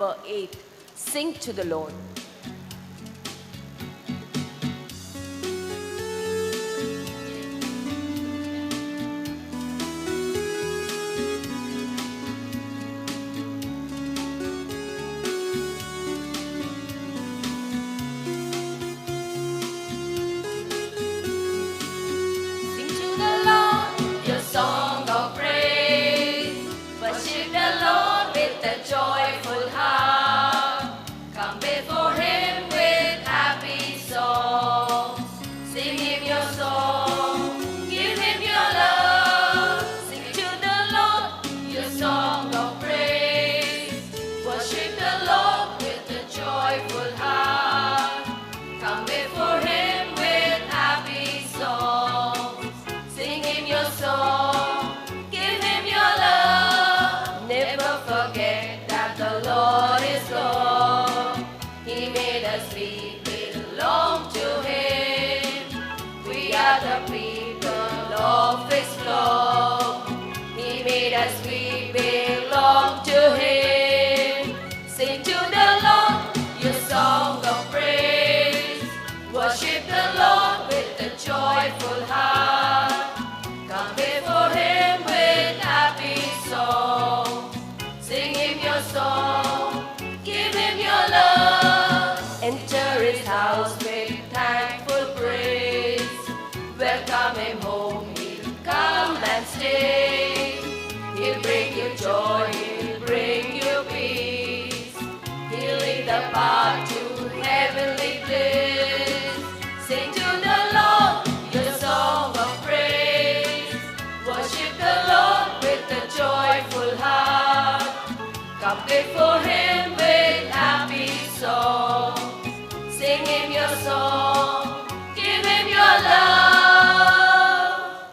Number 8. Sing to the Lord. Joyful heart, come before Him with happy song. Sing Him your song, give Him your love. Enter His house with thankful praise. Welcome Him home, He'll come and stay. He'll bring you joy, He'll bring you peace. He'll lead the path to heavenly bliss. Sing to the Lord your song of praise. Worship the Lord with a joyful heart. Come before Him with happy song. Sing Him your song, give Him your love.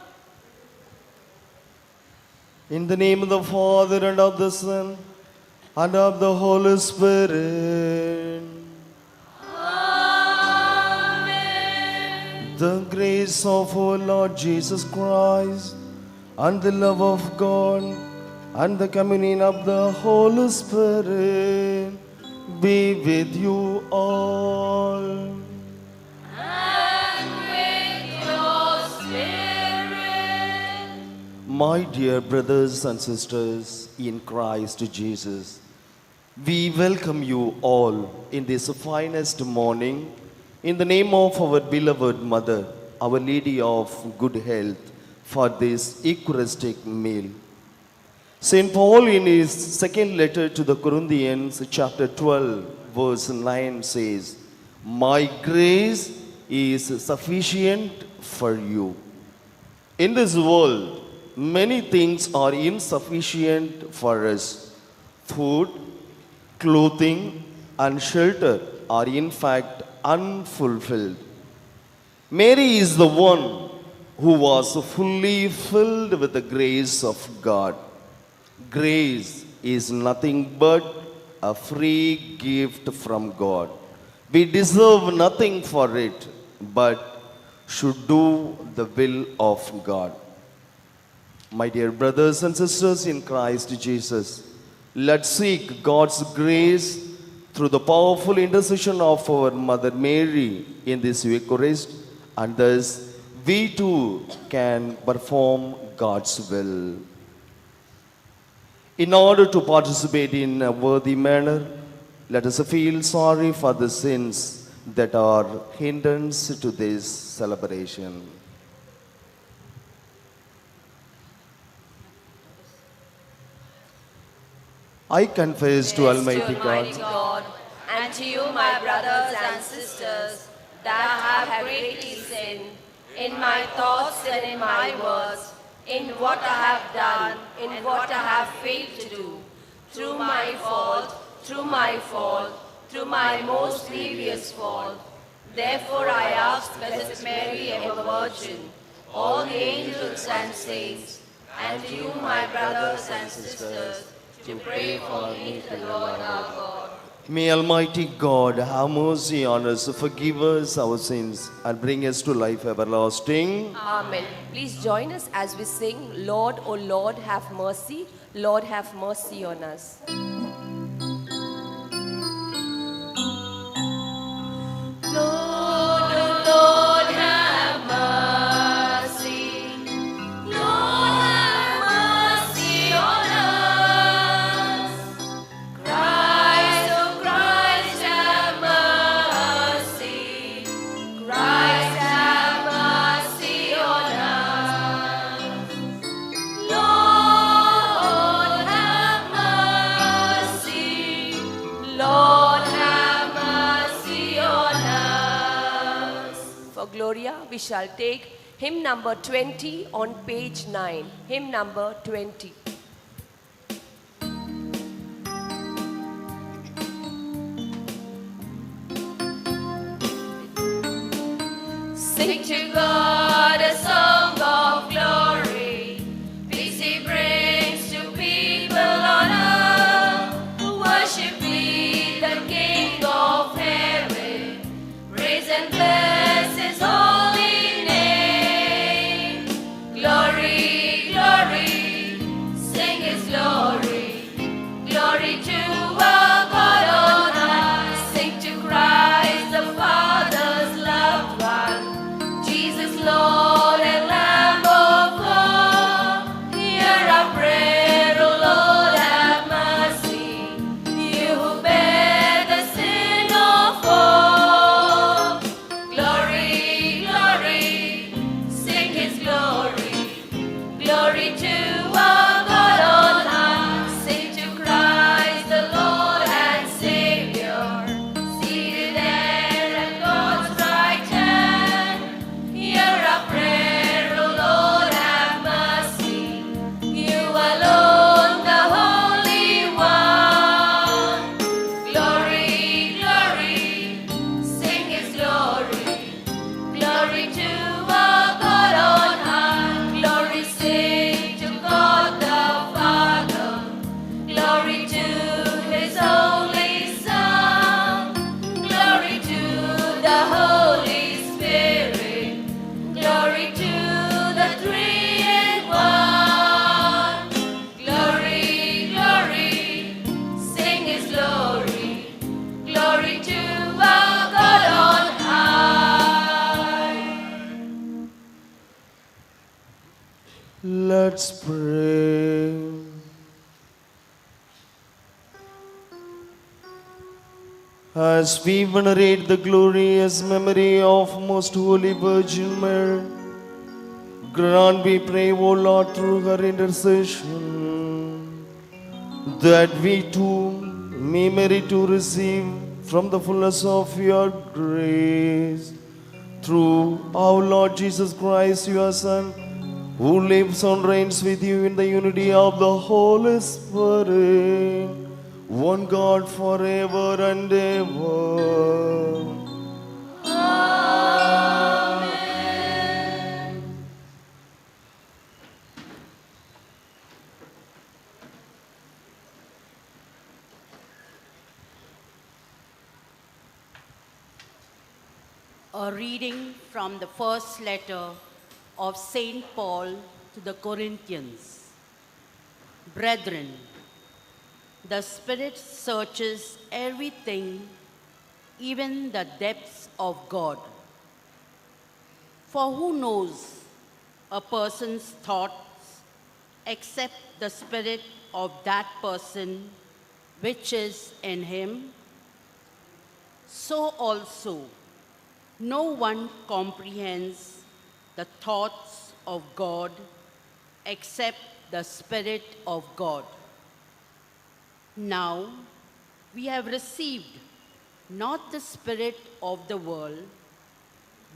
In the name of the Father and of the Son and of the Holy Spirit. The grace of our Lord Jesus Christ and the love of God and the communion of the Holy Spirit be with you all. And with your spirit. My dear brothers and sisters in Christ Jesus, we welcome you all in this finest morning in the name of our beloved Mother, Our Lady of Good Health, for this Eucharistic meal. St. Paul in his second letter to the Corinthians, chapter 12, verse 9 says, "My grace is sufficient for you." In this world, many things are insufficient for us. Food, clothing, and shelter are in fact unfulfilled. Mary is the one who was fully filled with the grace of God. Grace is nothing but a free gift from God. We deserve nothing for it, but should do the will of God. My dear brothers and sisters in Christ Jesus, let's seek God's grace through the powerful intercession of our Mother Mary in this Eucharist, and thus we too can perform God's will. In order to participate in a worthy manner, let us feel sorry for the sins that are hindrance to this celebration. I confess to Almighty God and to you, my brothers and sisters, that I have greatly sinned in my thoughts and in my words, in what I have done, in what I have failed to do, through my fault, through my most grievous fault. Therefore I ask Blessed Mary, ever Virgin, all the angels and saints, and to you, my brothers and sisters, to pray for me to the Lord our God. May Almighty God have mercy on us, forgive us our sins, and bring us to life everlasting. Amen. Please join us as we sing, Lord, O Lord, have mercy. Lord, have mercy on us. Lord, have mercy on us. For Gloria, we shall take hymn number 20 on page 9. Hymn number 20. Sing to God a song of glory. Peace He brings to people on earth. Worship we the King of heaven. Praise and bless His holy name. Glory, glory, sing His glory. Glory to our God on high. Sing to Christ the Father's loved one. Jesus, Lord and Lamb of God, hear our prayer, O Lord, have mercy. You who bear the sin of all. Glory, glory, sing His glory. Glory to our God on high. Sing to Christ the Lord and Savior, seated there at God's right hand. Hear our prayer, O Lord, have mercy. You alone, the Holy One. Glory, glory, sing His glory. Glory to our God on high. Glory sing to God the Father. Glory to His only Son. Glory to the Holy Spirit. Glory to the Three in One. Glory, glory, sing His glory. Glory to our God on high. Let's pray. As we venerate the glorious memory of Most Holy Virgin Mary, grant, we pray, O Lord, through her intercession, that we too may merit to receive from the fullness of your grace, through our Lord Jesus Christ, your Son, who lives and reigns with you in the unity of the Holy Spirit, one God forever and ever. Amen. A reading from the first letter of Saint Paul to the Corinthians. Brethren, the Spirit searches everything, even the depths of God. For who knows a person's thoughts except the spirit of that person which is in him? So also, no one comprehends the thoughts of God except the Spirit of God. Now, we have received not the spirit of the world,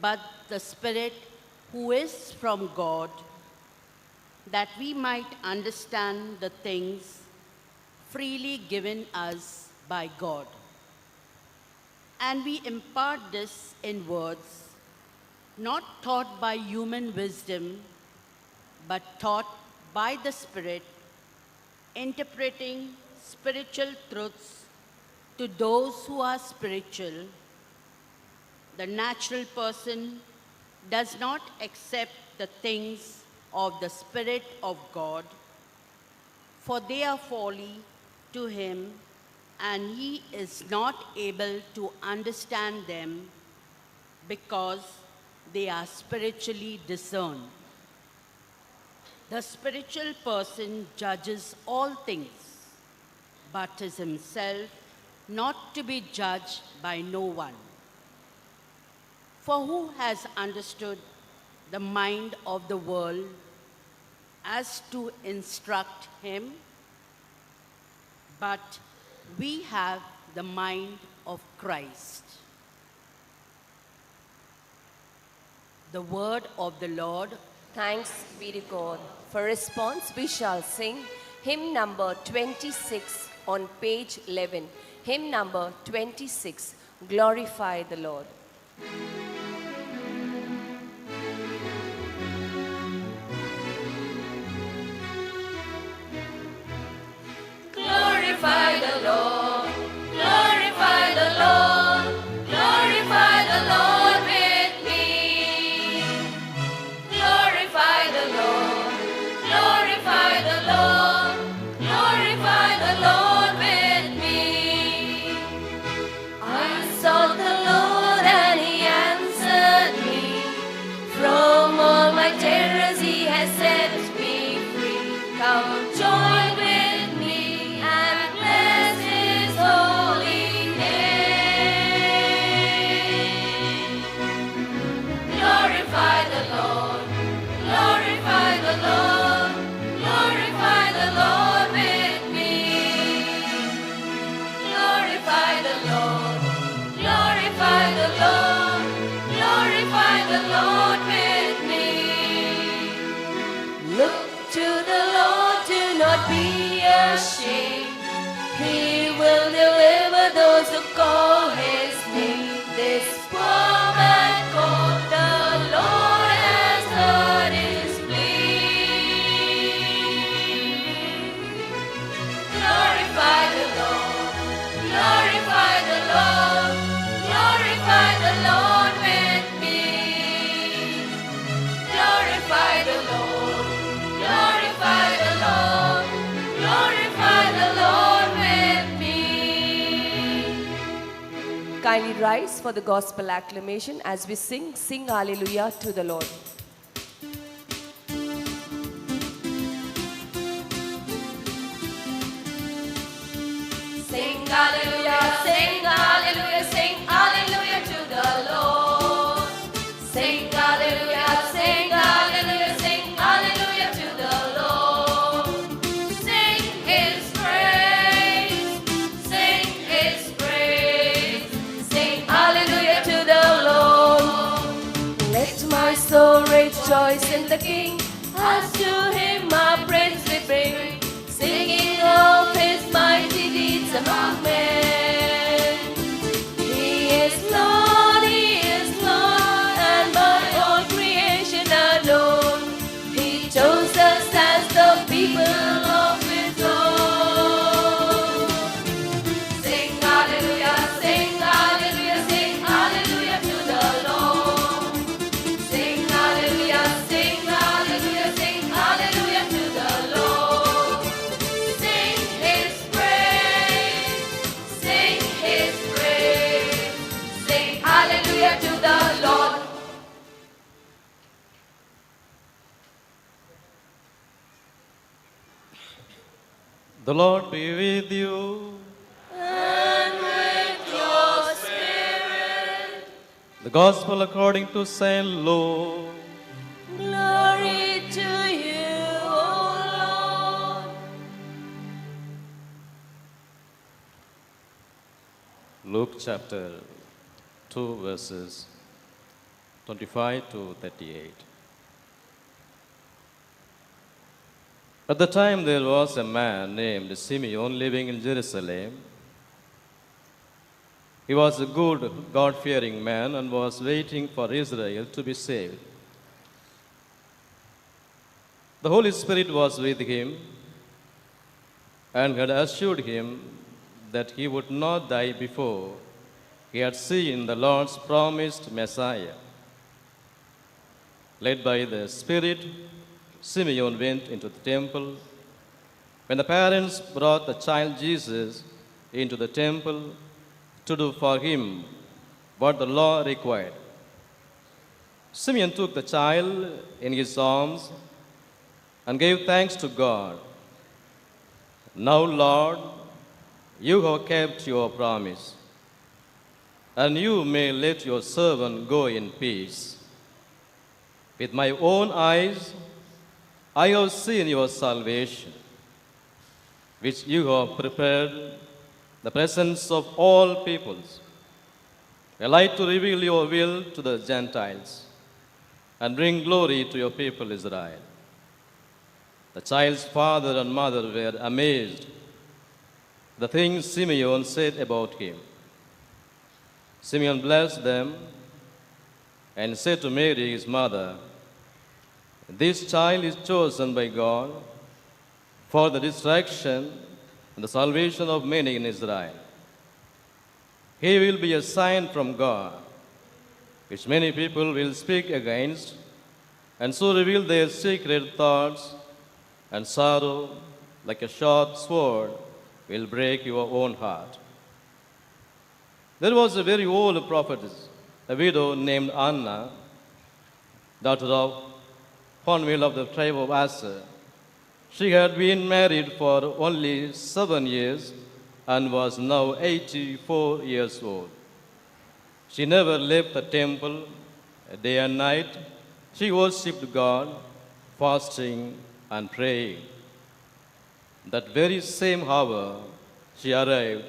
but the Spirit who is from God, that we might understand the things freely given us by God. And we impart this in words, not taught by human wisdom, but taught by the Spirit, interpreting spiritual truths to those who are spiritual. The natural person does not accept the things of the Spirit of God, for they are folly to him, and he is not able to understand them because they are spiritually discerned. The spiritual person judges all things, but is himself not to be judged by no one. For who has understood the mind of the world as to instruct him? But we have the mind of Christ. The word of the Lord. Thanks be to God. For response, we shall sing hymn number 26 on page 11. Hymn number 26, Glorify the Lord. Glorify the Lord, glorify the Lord, glorify the Lord with me. Glorify the Lord, glorify the Lord, glorify the Lord with me. I sought the Lord and He answered me. From all my terrors He has set me free. Come join with me and bless His holy name. Glorify the Lord, glorify the Lord, glorify the Lord with me. Glorify the Lord, glorify the Lord, glorify the Lord with me. Look to the Lord, do not be ashamed. He will deliver those who call His name. This poor man called, the Lord has heard his plea. Glorify the Lord, glorify the Lord, glorify the Lord with me. Glorify the Lord, glorify the Lord, glorify the Lord with me. Kindly rise for the gospel acclamation as we sing Hallelujah to the Lord. Sing hallelujah, sing hallelujah, sing hallelujah to the Lord. Sing hallelujah, sing hallelujah, sing hallelujah to the Lord. Sing His praise, sing His praise, sing hallelujah to the Lord. Let my soul rejoice in the King, as to Him our praise we bring, singing of His mighty deeds among men. He is Lord, and by all creation adored. He chose us as the people of His own. Sing hallelujah, sing hallelujah, sing hallelujah to the Lord. Sing hallelujah, sing hallelujah, sing hallelujah to the Lord. Sing His praise, sing His praise, sing hallelujah to the Lord. The Lord be with you. And with your spirit, The Gospel according to St. Luke. glory to you, O Lord. Luke chapter 2 verses 25 to 38. At the time there was a man named Simeon living in Jerusalem. He was a good, God-fearing man and was waiting for Israel to be saved. The Holy Spirit was with him and had assured him that he would not die before he had seen the Lord's promised Messiah. Led by the Spirit, Simeon went into the temple. When the parents brought the child Jesus into the temple to do for him what the law required, Simeon took the child in his arms and gave thanks to God. Now, Lord, you have kept your promise, and you may let your servant go in peace. With my own eyes, I have seen your salvation, which you have prepared the presence of all peoples, a light to reveal your will to the Gentiles and bring glory to your people Israel. The child's father and mother were amazed at the things Simeon said about him. Simeon blessed them and said to Mary, his mother, "This child is chosen by God for the destruction and the salvation of many in Israel. He will be a sign from God, which many people will speak against, and so reveal their secret thoughts, and sorrow, like a sharp sword, will break your own heart." There was a very old prophetess, a widow named Anna, daughter of Phanuel of the tribe of Asher. She had been married for only 7 years and was now 84 years old. She never left the temple day and night. She worshipped God, fasting and praying. That very same hour, she arrived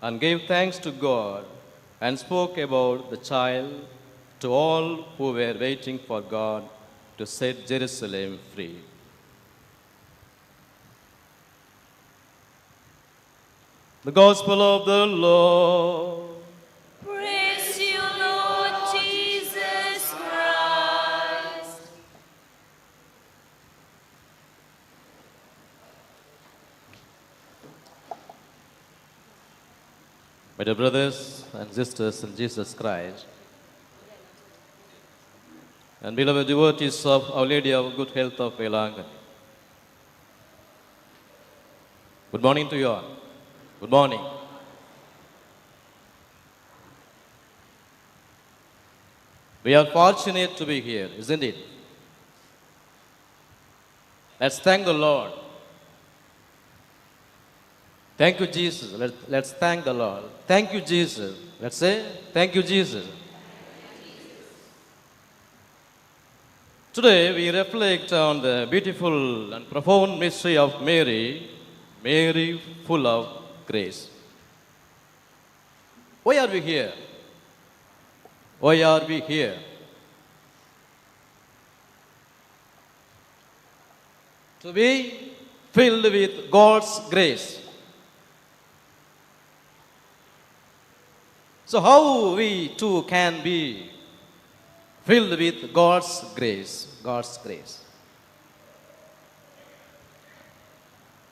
and gave thanks to God and spoke about the child to all who were waiting for God to set Jerusalem free. The Gospel of the Lord. Praise you, Lord Jesus Christ. My dear brothers and sisters in Jesus Christ, and beloved devotees of Our Lady of Good Health of Vailankanni, good morning to you all. Good morning. We are fortunate to be here, isn't it? Let's thank the Lord. Thank you, Jesus. Let's thank the Lord. Thank you, Jesus. Let's say, thank you, Jesus. Today we reflect on the beautiful and profound mystery of Mary, Mary full of grace. Why are we here? Why are we here? To be filled with God's grace. So how we too can be filled with God's grace, God's grace.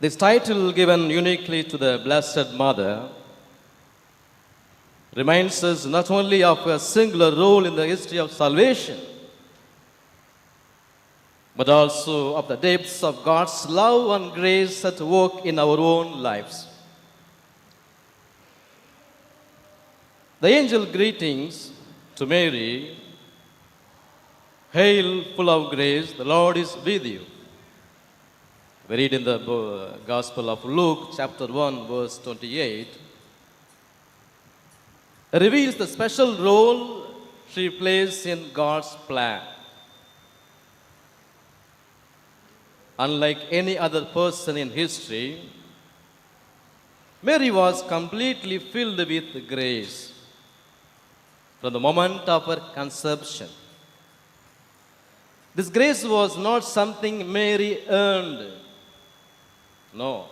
This title given uniquely to the Blessed Mother reminds us not only of a singular role in the history of salvation, but also of the depths of God's love and grace at work in our own lives. The angel greetings to Mary, "Hail, full of grace, the Lord is with you." We read in the Gospel of Luke, chapter 1, verse 28, reveals the special role she plays in God's plan. Unlike any other person in history, Mary was completely filled with grace from the moment of her conception. This grace was not something Mary earned. No.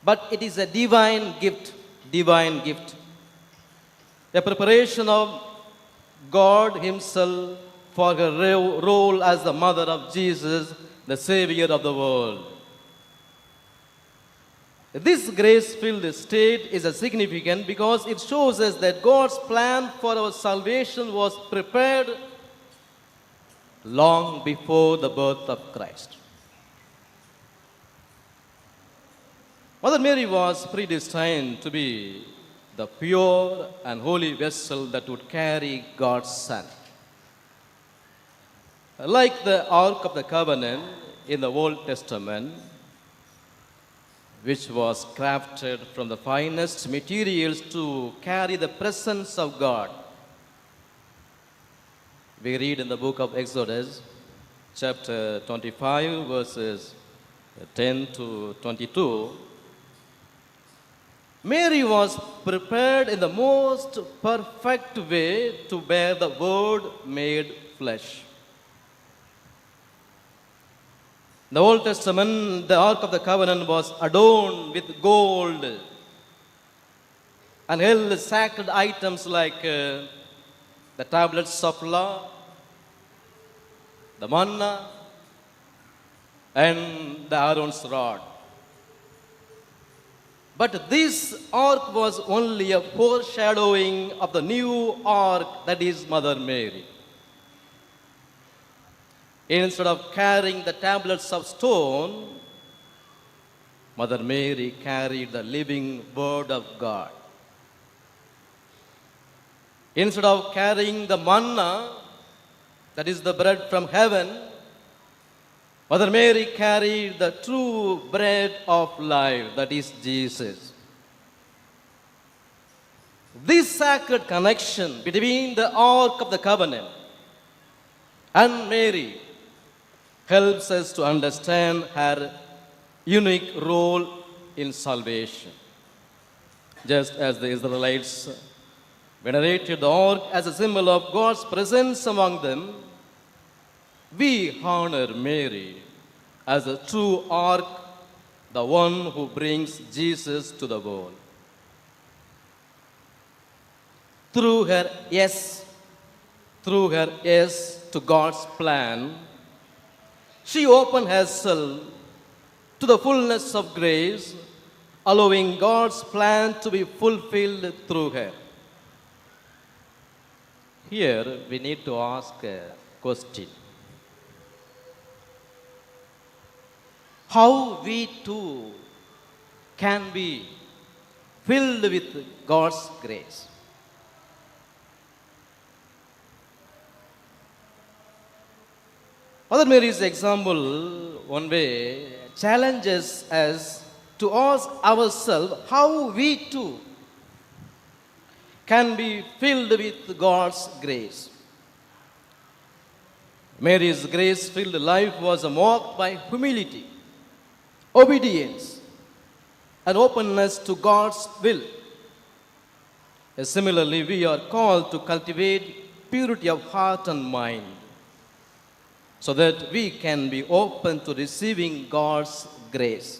But it is a divine gift, a preparation of God Himself for her role as the mother of Jesus, the Savior of the world. This grace-filled state is significant because it shows us that God's plan for our salvation was prepared long before the birth of Christ. Mother Mary was predestined to be the pure and holy vessel that would carry God's Son. Like the Ark of the Covenant in the Old Testament, which was crafted from the finest materials to carry the presence of God. We read in the book of Exodus, chapter 25, verses 10 to 22, Mary was prepared in the most perfect way to bear the Word made flesh. In the Old Testament, the Ark of the Covenant was adorned with gold and held sacred items like the tablets of law, the manna, and the Aaron's rod. But this ark was only a foreshadowing of the new ark, that is Mother Mary. Instead of carrying the tablets of stone, Mother Mary carried the living Word of God. Instead of carrying the manna, that is the bread from heaven, Mother Mary carried the true bread of life, that is Jesus. This sacred connection between the Ark of the Covenant and Mary helps us to understand her unique role in salvation. Just as the Israelites venerated the ark as a symbol of God's presence among them, we honor Mary as a true ark, the one who brings Jesus to the world. Through her yes to God's plan, she opened herself to the fullness of grace, allowing God's plan to be fulfilled through her. Here we need to ask a question. How we too can be filled with God's grace? Mother Mary's example, one way, challenges us to ask ourselves how we too can be filled with God's grace. Mary's grace-filled life was marked by humility, obedience, and openness to God's will. Similarly, we are called to cultivate purity of heart and mind, so that we can be open to receiving God's grace.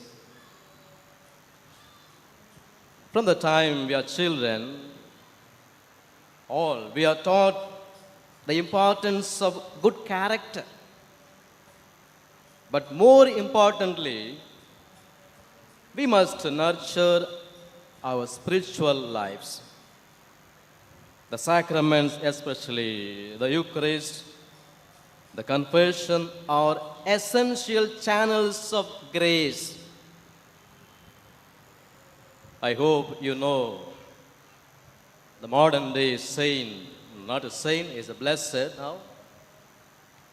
From the time we are children, we are taught the importance of good character. But more importantly, we must nurture our spiritual lives. The sacraments, especially the Eucharist, the confession, are essential channels of grace. I hope you know the modern day saint, not a saint, is a blessed now.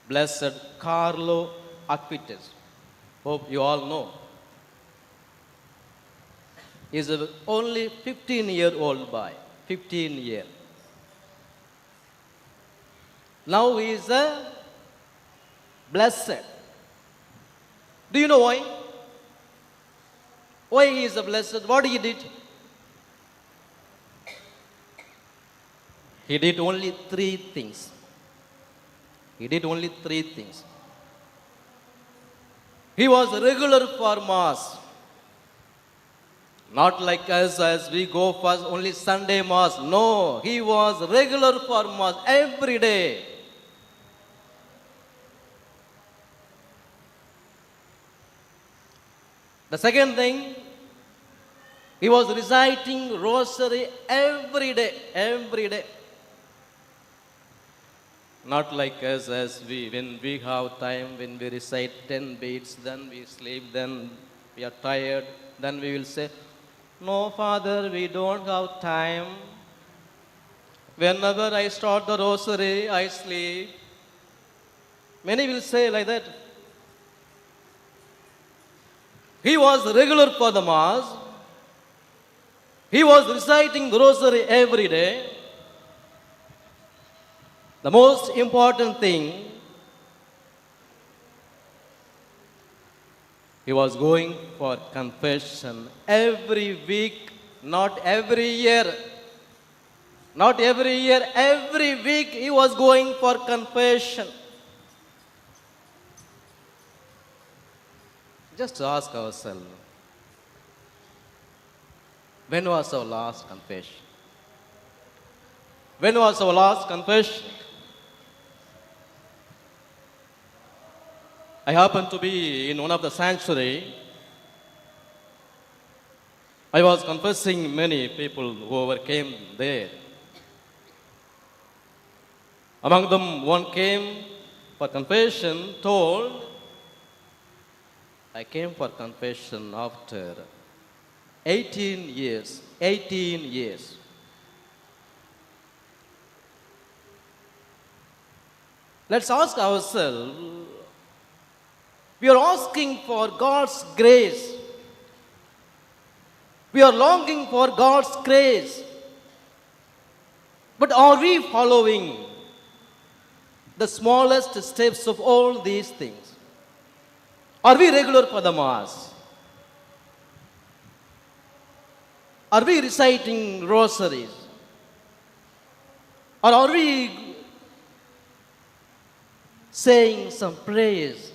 Blessed Carlo Aquinas. Hope you all know. He's only 15-year-old boy. 15 years. Now he is a blessed. Do you know why? Why he is a blessed? What he did? He did only 3 things. He did only 3 things. He was regular for Mass. Not like us as we go for only Sunday Mass. No, he was regular for Mass every day. The second thing, he was reciting rosary every day, every day. Not like us as when we have time, when we recite 10 beats, then we sleep, then we are tired, then we will say, no, Father, we don't have time. Whenever I start the rosary, I sleep. Many will say like that. He was regular for the Mass. He was reciting the rosary every day. The most important thing, he was going for confession every week, Not every year. Not every year, every week he was going for confession. Just ask ourselves, when was our last confession? When was our last confession? I happened to be in one of the sanctuary. I was confessing many people who came there. Among them, one came for confession, told, I came for confession after 18 years. 18 years. Let's ask ourselves, we are asking for God's grace. We are longing for God's grace. But are we following the smallest steps of all these things? Are we regular for the Mass? Are we reciting rosaries? Or are we saying some prayers?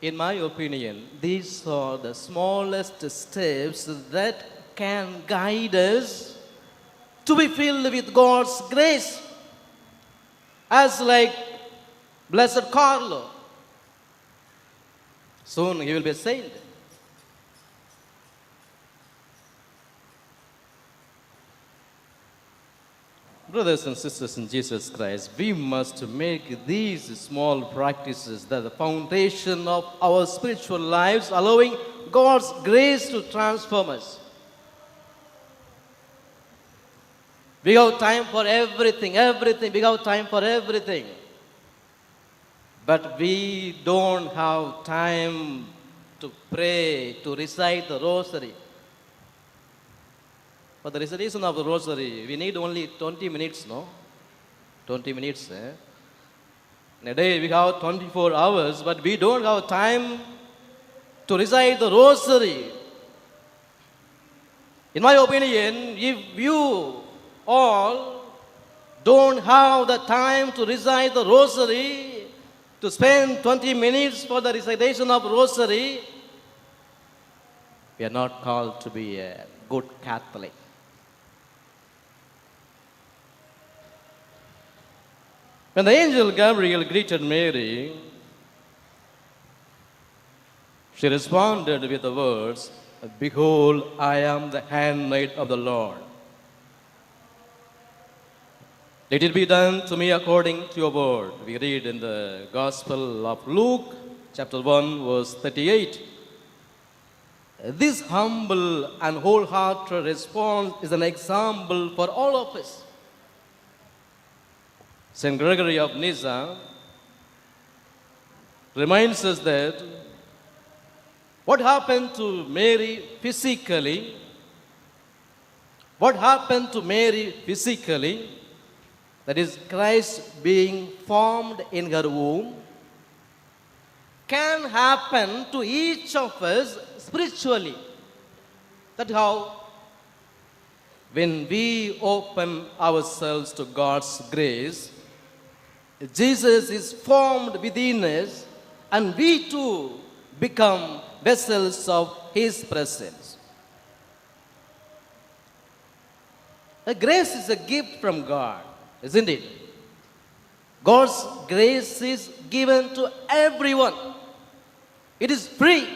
In my opinion, these are the smallest steps that can guide us to be filled with God's grace. As like Blessed Carlo. Soon he will be a saint. Brothers and sisters in Jesus Christ, we must make these small practices the foundation of our spiritual lives, allowing God's grace to transform us. We have time for everything. We have time for everything. But we don't have time to pray, to recite the rosary. For the recitation of the rosary, we need only 20 minutes, no? 20 minutes. In a day we have 24 hours, but we don't have time to recite the rosary. In my opinion, if you all don't have the time to recite the rosary, to spend 20 minutes for the recitation of rosary, we are not called to be a good Catholic. When the angel Gabriel greeted Mary, she responded with the words, "Behold, I am the handmaid of the Lord. Let it be done to me according to your word." We read in the Gospel of Luke, chapter 1, verse 38. This humble and wholehearted response is an example for all of us. St. Gregory of Nyssa reminds us that what happened to Mary physically, that is Christ being formed in her womb, can happen to each of us spiritually. That's how when we open ourselves to God's grace, Jesus is formed within us and we too become vessels of His presence. The grace is a gift from God, isn't it? God's grace is given to everyone. It is free.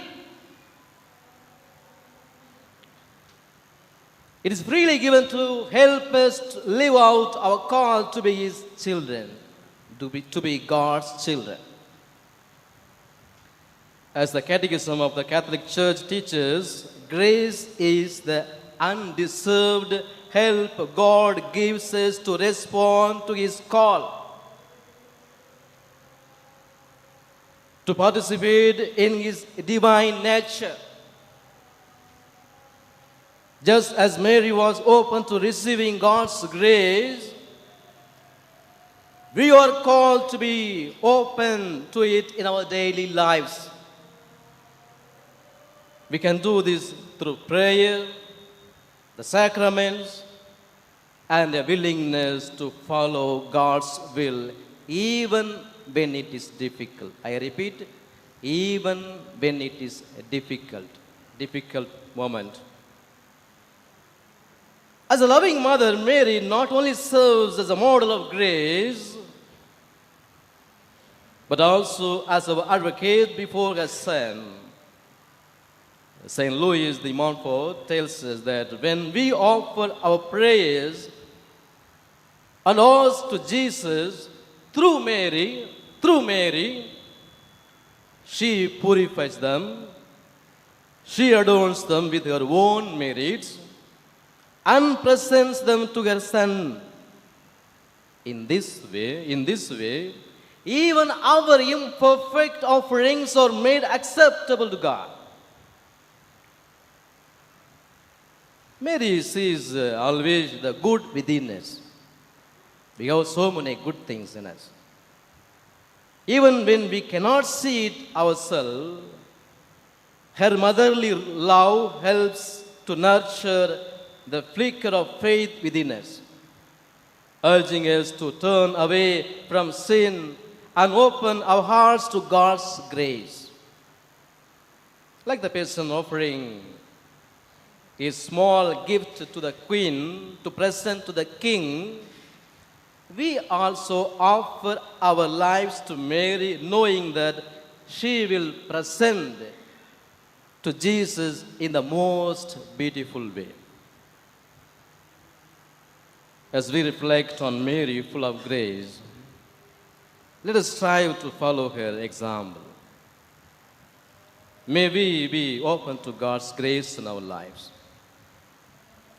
It is freely given to help us to live out our call to be His children, to be God's children. As the Catechism of the Catholic Church teaches, grace is the undeserved help God gives us to respond to His call, to participate in His divine nature. Just as Mary was open to receiving God's grace, we are called to be open to it in our daily lives. We can do this through prayer, the sacraments, and a willingness to follow God's will even when it is difficult. I repeat, even when it is a difficult moment. As a loving mother, Mary not only serves as a model of grace, but also as our advocate before her Son. St. Louis de Montfort tells us that when we offer our prayers and ours to Jesus through Mary, she purifies them, she adorns them with her own merits, and presents them to her Son. In this way, even our imperfect offerings are made acceptable to God. Mary sees always the good within us. We have so many good things in us. Even when we cannot see it ourselves, her motherly love helps to nurture the flicker of faith within us, urging us to turn away from sin and open our hearts to God's grace. Like the person offering a small gift to the queen to present to the king, we also offer our lives to Mary, knowing that she will present to Jesus in the most beautiful way. As we reflect on Mary, full of grace, let us strive to follow her example. May we be open to God's grace in our lives,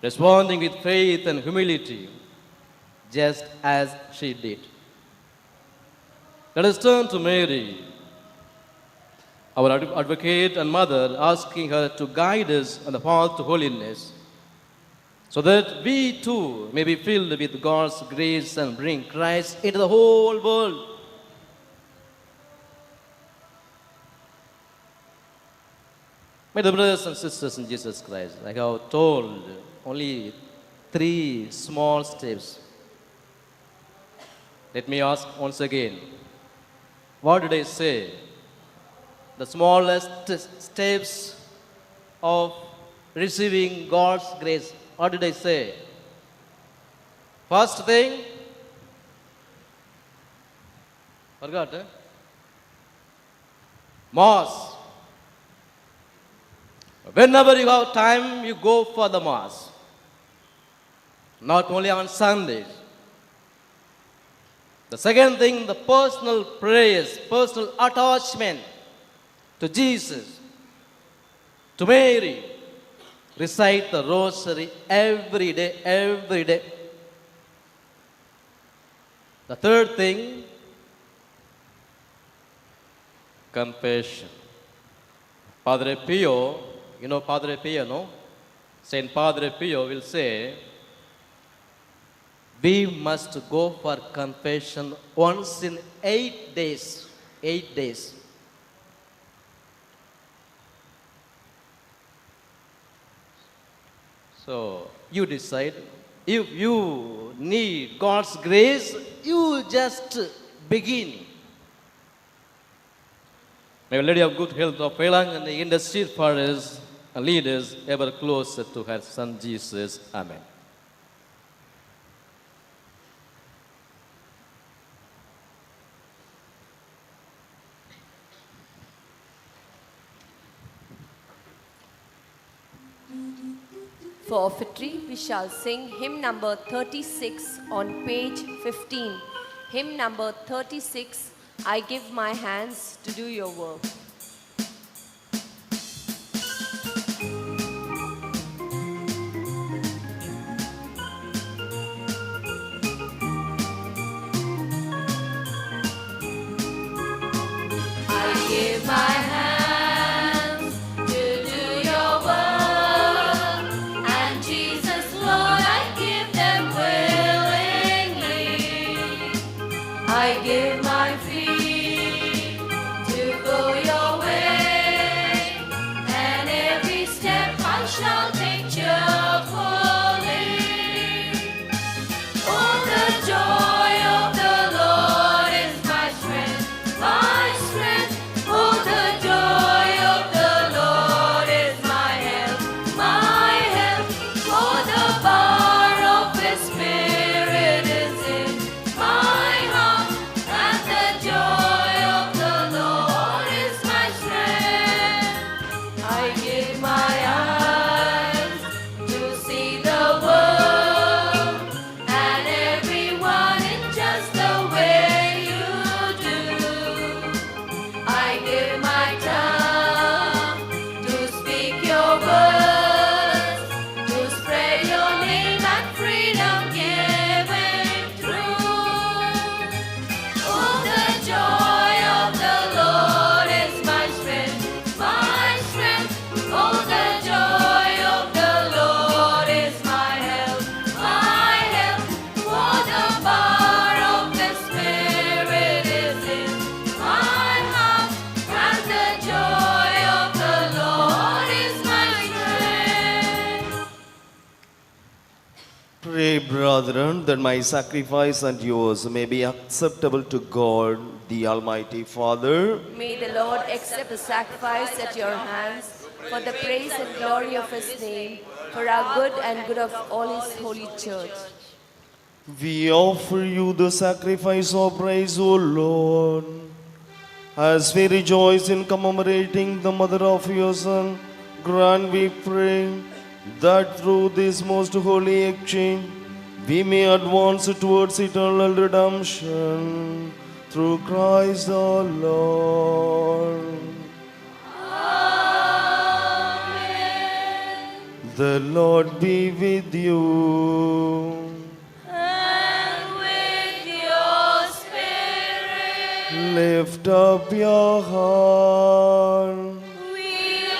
responding with faith and humility, just as she did. Let us turn to Mary, our advocate and mother, asking her to guide us on the path to holiness, so that we too may be filled with God's grace and bring Christ into the whole world. My dear brothers and sisters in Jesus Christ, I have told only 3 small steps. Let me ask once again, what did I say? The smallest steps of receiving God's grace. What did I say? First thing, forgot, eh? Mass. Whenever you have time, you go for the Mass. Not only on Sundays. The second thing, the personal prayers, personal attachment to Jesus, to Mary. Recite the rosary every day. The third thing, confession. Padre Pio, you know Padre Pio, no? Saint Padre Pio will say, we must go for confession once in 8 days. 8 days. So, you decide. If you need God's grace, you just begin. May Our Lady of Good Health of Vailankanni intercede for us and lead us ever closer to her Son Jesus. Amen. For Offertory, we shall sing hymn number 36 on page 15. Hymn number 36, I give my hands to do your work. I give my hands to do your work, and Jesus, Lord, I give them willingly. I give my feet to go your Pray, brethren, that my sacrifice and yours may be acceptable to God, the Almighty Father. May the Lord accept the sacrifice at your hands for the praise and glory of his name, for our good and good of all his holy church. We offer you the sacrifice of praise, O Lord, as we rejoice in commemorating the mother of your Son. Grant, we pray, that through this most holy exchange we may advance towards eternal redemption through Christ our Lord. Amen. The Lord be with you. And with your spirit, Lift up your heart. we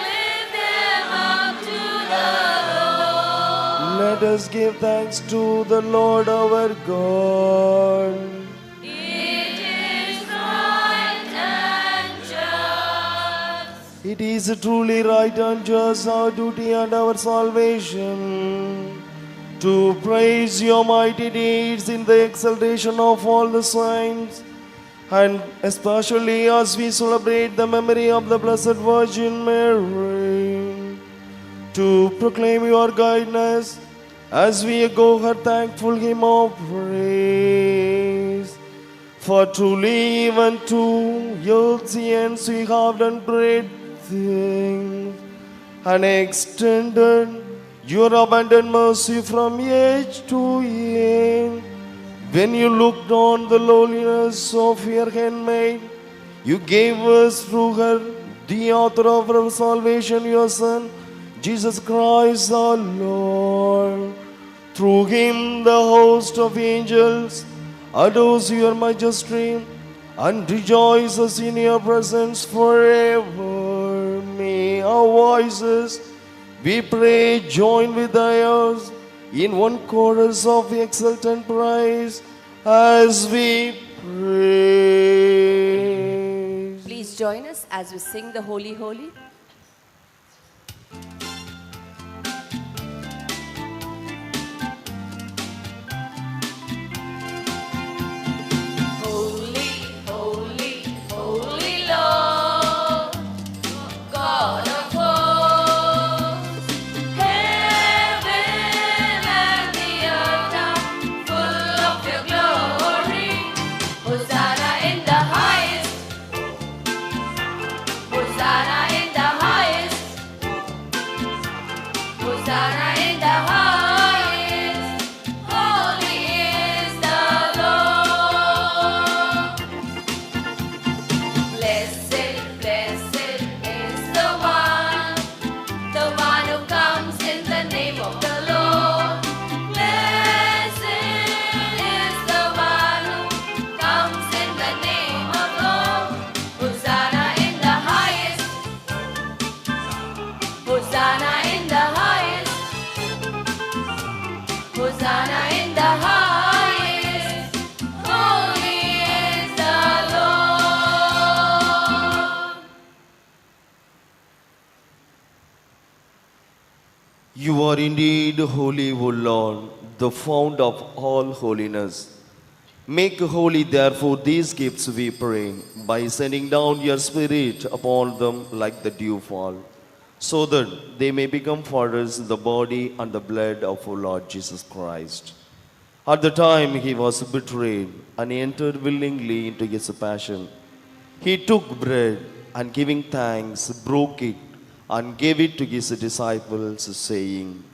lift them up to the Lord. Let us give thanks to the Lord our God. It is right and just. It is truly right and just, our duty and our salvation, to praise your mighty deeds in the exaltation of all the saints, and especially as we celebrate the memory of the Blessed Virgin Mary, to proclaim your guidance as we echo her thankful hymn of praise. For truly even to earth's ends we have done great things, and extended your abundant mercy from age to age. When you looked on the lowliness of your handmaid, you gave us through her the author of our salvation, your Son, Jesus Christ our Lord. Through him the host of angels adores your majesty and rejoices in your presence forever. May our voices, we pray, join with theirs in one chorus of exultant praise as we praise. Please join us as we sing the Holy, Holy. Holy, holy, holy Lord, God of hosts, heaven and the earth are full of your glory. Hosanna in the highest. Hosanna in the highest. Hosanna in the highest. Holy is the Lord. Blessed, blessed is the one who comes in the name of the Lord. Blessed is the one who comes in the name of Lord. Hosanna in the highest. Hosanna in the highest. Hosanna in the highest. Holy is the Lord. You are indeed holy, O Lord, the fount of all holiness. Make holy, therefore, these gifts, we pray, by sending down your Spirit upon them like the dewfall, so that they may become for us the body and the blood of our Lord Jesus Christ. At the time he was betrayed and entered willingly into his passion, he took bread and giving thanks, broke it and gave it to his disciples, saying,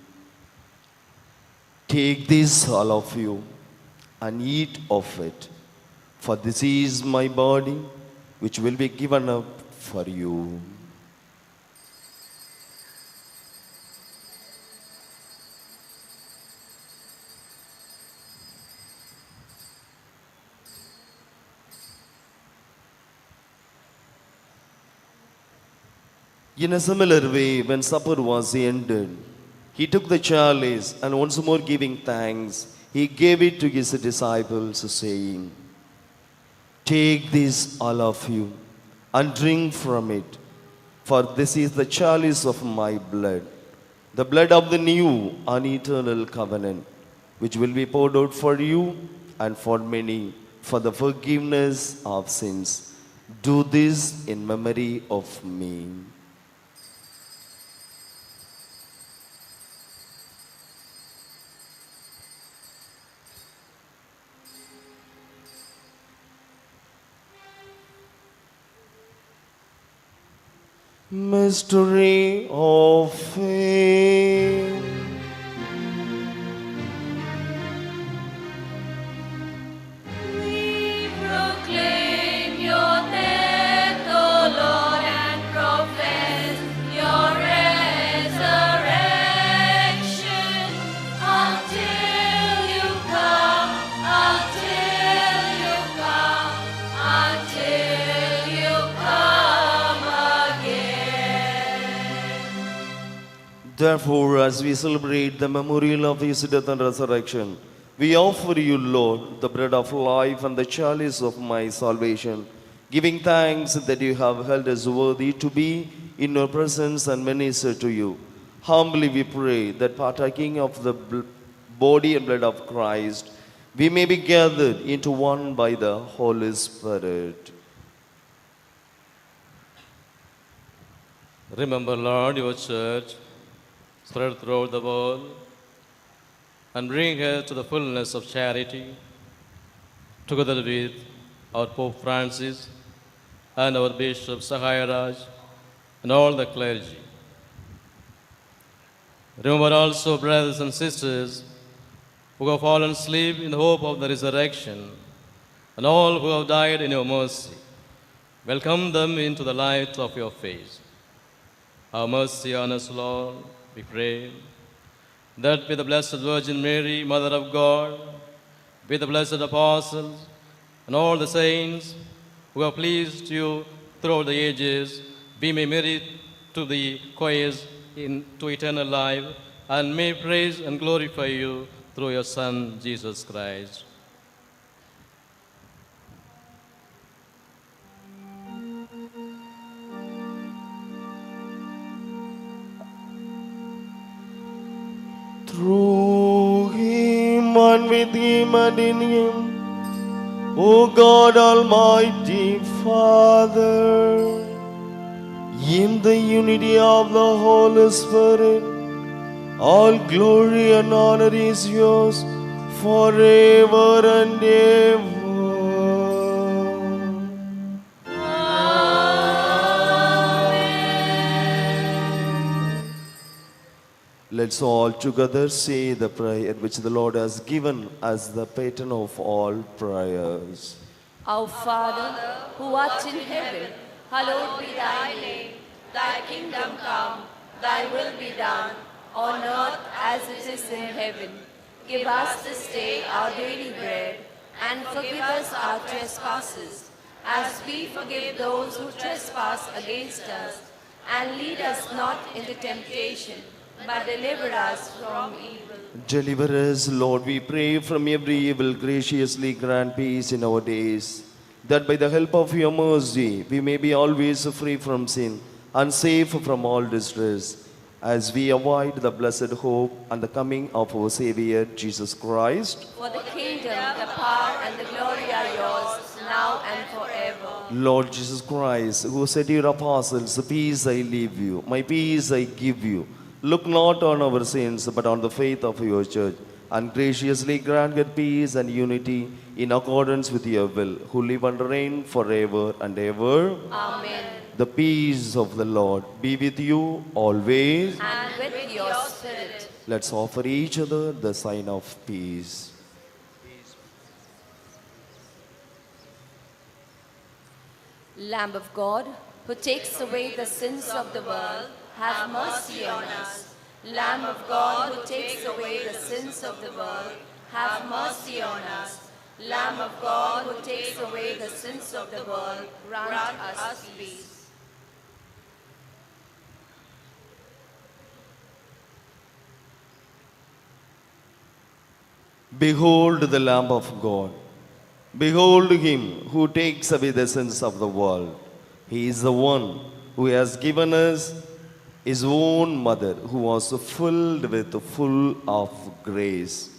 "Take this, all of you, and eat of it, for this is my body, which will be given up for you." In a similar way, when supper was ended, he took the chalice and once more giving thanks, he gave it to his disciples, saying, "Take this, all of you, and drink from it, for this is the chalice of my blood, the blood of the new and eternal covenant, which will be poured out for you and for many for the forgiveness of sins. Do this in memory of me. Mystery of faith. We proclaim your death, O Lord, and profess your resurrection until you come, until you come, until you come again. Therefore, as we celebrate the memorial of his death and resurrection, we offer you, Lord, the bread of life and the chalice of my salvation, giving thanks that you have held us worthy to be in your presence and minister to you. Humbly we pray that partaking of the body and blood of Christ, we may be gathered into one by the Holy Spirit. Remember, Lord, your church spread throughout the world and bring her to the fullness of charity, together with our Pope Francis and our Bishop Sahayaraj and all the clergy. Remember also brothers and sisters who have fallen asleep in the hope of the resurrection, and all who have died in your mercy. Welcome them into the light of your face. Have mercy on us, Lord, we pray, that with the Blessed Virgin Mary, Mother of God, with the blessed apostles, and all the saints who have pleased you throughout the ages, we may merit to the choirs into eternal life, and may praise and glorify you through your Son, Jesus Christ. Through him and with him and in him, O God Almighty Father, in the unity of the Holy Spirit, all glory and honor is yours forever and ever. Let's all together say the prayer which the Lord has given as the pattern of all prayers. Our Father, who art in heaven, hallowed be thy name. Thy kingdom come, thy will be done, on earth as it is in heaven. Give us this day our daily bread, and forgive us our trespasses, as we forgive those who trespass against us. And lead us not into temptation, but deliver us from evil. Deliver us, Lord, we pray, from every evil. Graciously grant peace in our days, that by the help of your mercy we may be always free from sin and safe from all distress, as we await the blessed hope and the coming of our Savior, Jesus Christ. For the kingdom, the power, and the glory are yours, now and forever. Lord Jesus Christ, who said to your apostles, peace I leave you, my peace I give you, look not on our sins, but on the faith of your church, and graciously grant her peace and unity in accordance with your will, who live and reign forever and ever. Amen. The peace of the Lord be with you always. And with your spirit. Let's offer each other the sign of peace. Lamb of God, who takes away the sins of the world, have mercy on us. Lamb of God, who takes away the sins of the world, have mercy on us. Lamb of God, who takes away the sins of the world, grant us peace. Behold the Lamb of God. Behold him who takes away the sins of the world. He is the one who has given us his own mother, who was filled with full of grace.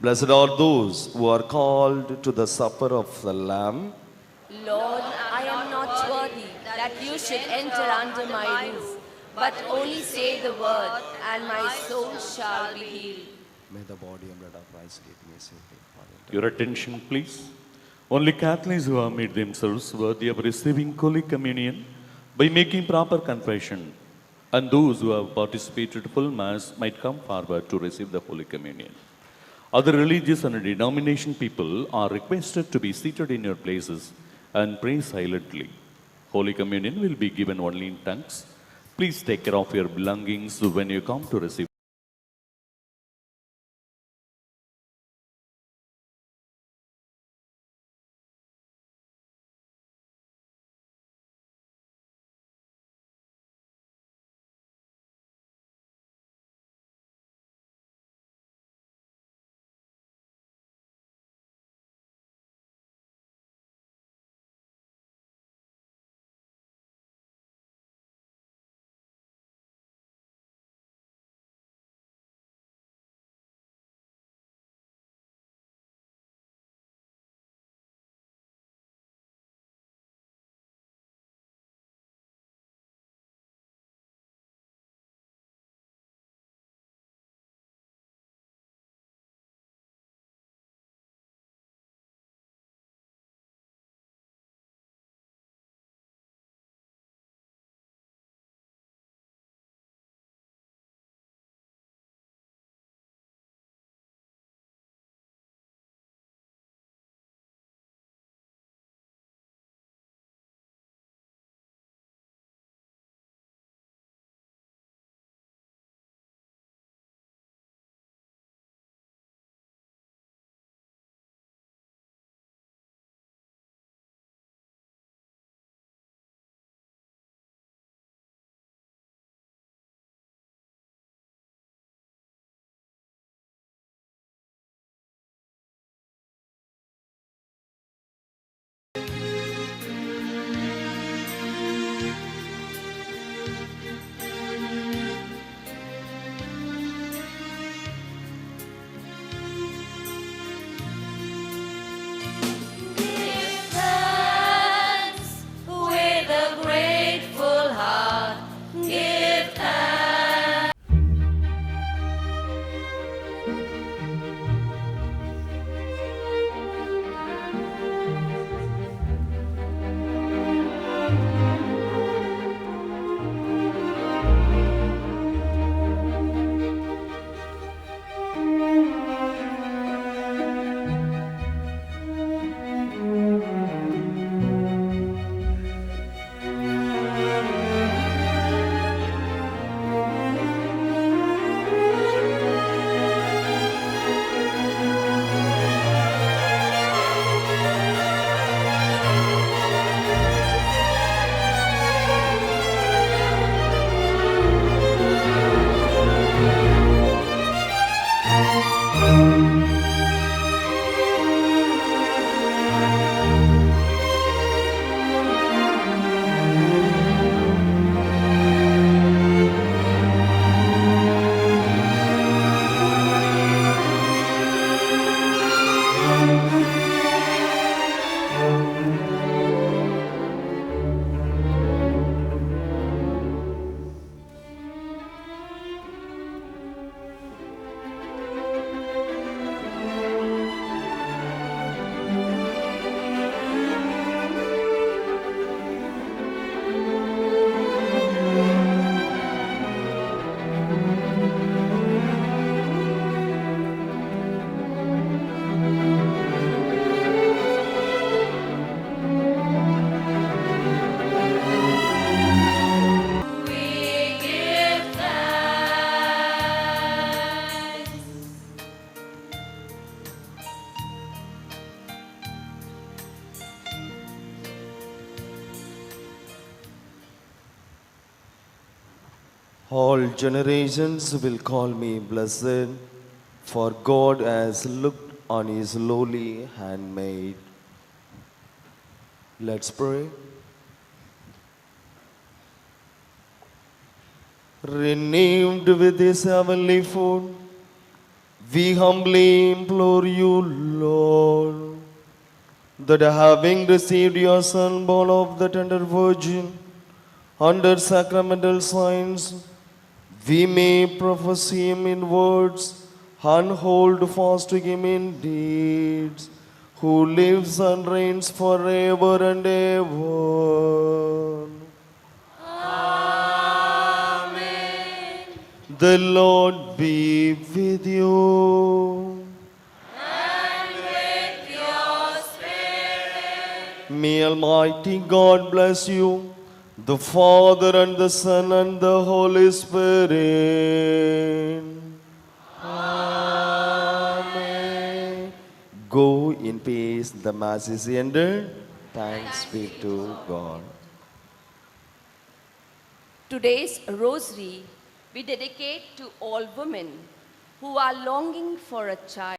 Blessed are those who are called to the supper of the Lamb. Lord, I am not worthy that you should enter under my roof, but only say the word, and my soul shall be healed. May the body and blood of Christ keep me safely. Your attention, please. Only Catholics who have made themselves worthy of receiving Holy Communion by making proper confession, and those who have participated full Mass might come forward to receive the Holy Communion. Other religious and denomination people are requested to be seated in your places and pray silently. Holy Communion will be given only in tongues. Please take care of your belongings when you come to receive. Give thanks with a grateful heart. Give thanks. We give thanks. All generations will call me blessed, for God has looked on his lowly handmaid. Let's pray. Renewed with his heavenly food, We humbly implore you, Lord, that having received your Son, born of the tender Virgin, under sacramental signs, we may profess him in words and hold fast to him in deeds, who lives and reigns forever and ever. Amen. The Lord be with you. And with your spirit. May Almighty God bless you, the Father and the Son and the Holy Spirit. Amen. Go in peace. The Mass is ended. Thanks be to God. Today's rosary we dedicate to all women who are longing for a child.